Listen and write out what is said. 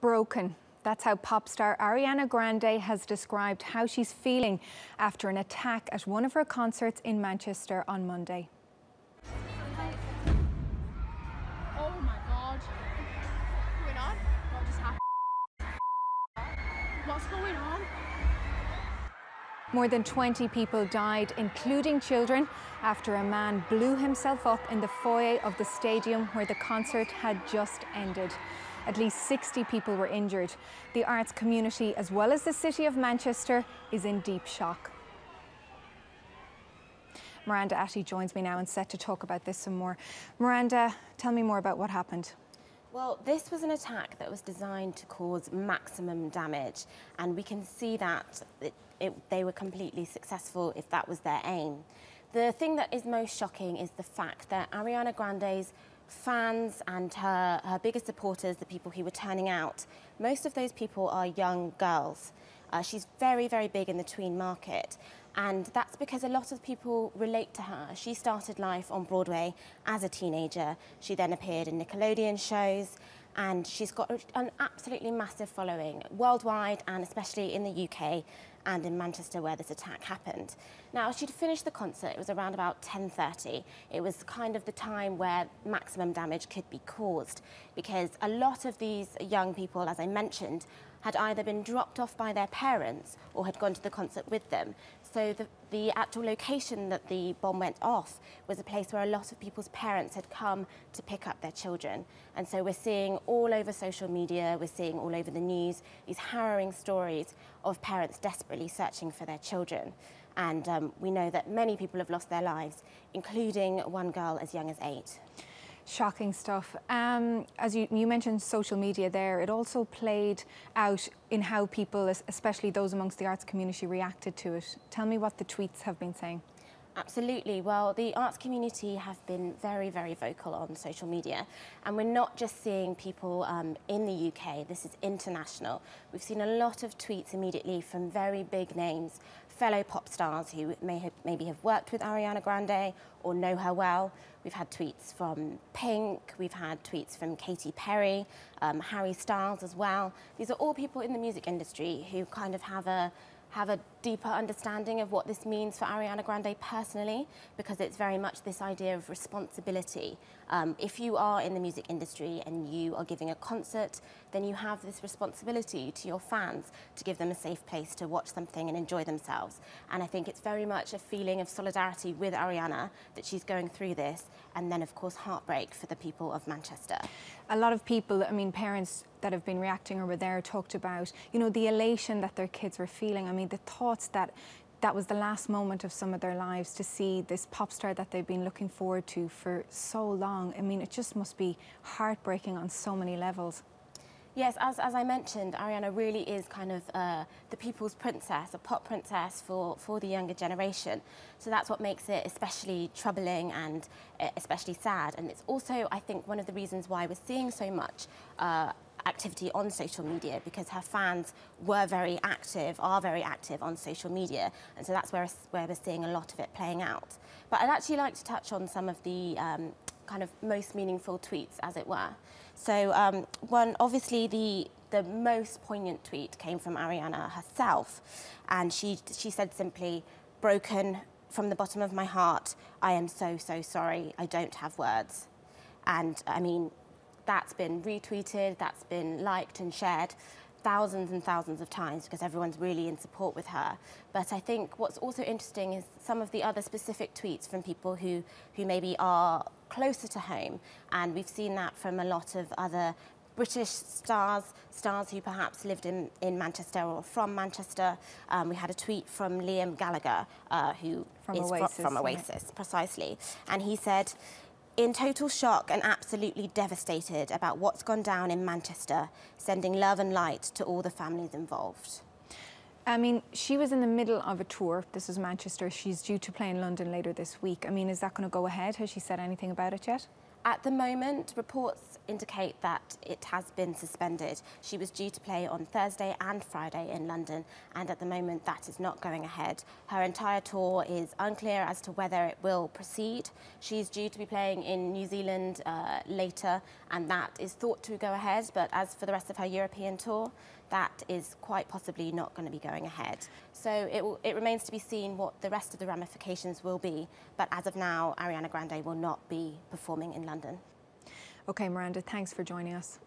Broken. That's how pop star Ariana Grande has described how she's feeling after an attack at one of her concerts in Manchester on Monday. Oh my God. What's going on? What just happened? What's going on? More than 20 people died, including children, after a man blew himself up in the foyer of the stadium where the concert had just ended. At least 60 people were injured. The arts community, as well as the city of Manchester, is in deep shock. Miranda Atty joins me now and set to talk about this some more. Miranda, tell me more about what happened. Well, this was an attack that was designed to cause maximum damage, and we can see that they were completely successful if that was their aim. The thing that is most shocking is the fact that Ariana Grande's fans and her biggest supporters, the people who were turning out, most of those people are young girls. She's very, very big in the tween market, and that's because a lot of people relate to her. She started life on Broadway as a teenager. She then appeared in Nickelodeon shows, and she's got an absolutely massive following worldwide, and especially in the UK and in Manchester where this attack happened. Now, she'd finished the concert, it was around about 10:30. It was kind of the time where maximum damage could be caused, because a lot of these young people, as I mentioned, had either been dropped off by their parents or had gone to the concert with them. So the actual location that the bomb went off was a place where a lot of people's parents had come to pick up their children. And so we're seeing all over social media, we're seeing all over the news, these harrowing stories of parents desperately searching for their children. And we know that many people have lost their lives, including one girl as young as 8. Shocking stuff. As you mentioned social media there, it also played out in how people, especially those amongst the arts community, reacted to it. Tell me what the tweets have been saying. Absolutely. Well, the arts community have been very, very vocal on social media. And we're not just seeing people in the UK, this is international. We've seen a lot of tweets immediately from very big names, fellow pop stars who maybe have worked with Ariana Grande or know her well. We've had tweets from Pink, we've had tweets from Katy Perry, Harry Styles as well. These are all people in the music industry who kind of have a deeper understanding of what this means for Ariana Grande personally, because it's very much this idea of responsibility. If you are in the music industry and you are giving a concert, then you have this responsibility to your fans to give them a safe place to watch something and enjoy themselves. And I think it's very much a feeling of solidarity with Ariana that she's going through this, and then of course heartbreak for the people of Manchester. A lot of people, I mean parents that have been reacting or were there, talked about, you know, the elation that their kids were feeling. I mean, the thoughts that that was the last moment of some of their lives, to see this pop star that they've been looking forward to for so long. I mean, it just must be heartbreaking on so many levels. Yes, as I mentioned, Ariana really is kind of the people's princess, a pop princess for the younger generation. So that's what makes it especially troubling and especially sad. And it's also, I think, one of the reasons why we're seeing so much activity on social media, because her fans were very active, are very active on social media, and so that's where we're seeing a lot of it playing out. But I'd actually like to touch on some of the kind of most meaningful tweets, as it were. So one, obviously the most poignant tweet came from Ariana herself, and she said simply, "Broken from the bottom of my heart, I am so, so sorry, I don't have words." And I mean, that's been retweeted, that's been liked and shared thousands and thousands of times because everyone's really in support with her. But I think what's also interesting is some of the other specific tweets from people who maybe are closer to home. And we've seen that from a lot of other British stars who perhaps lived in Manchester or from Manchester. We had a tweet from Liam Gallagher, who is from Oasis, precisely. And he said, "In total shock and absolutely devastated about what's gone down in Manchester, sending love and light to all the families involved." I mean, she was in the middle of a tour. This is Manchester. She's due to play in London later this week. I mean, is that going to go ahead? Has she said anything about it yet? At the moment, reports indicate that it has been suspended. She was due to play on Thursday and Friday in London, and at the moment that is not going ahead. Her entire tour is unclear as to whether it will proceed. She's due to be playing in New Zealand later, and that is thought to go ahead, but as for the rest of her European tour, that is quite possibly not going to be going ahead. So it remains to be seen what the rest of the ramifications will be, but as of now, Ariana Grande will not be performing in London. Okay, Miranda, thanks for joining us.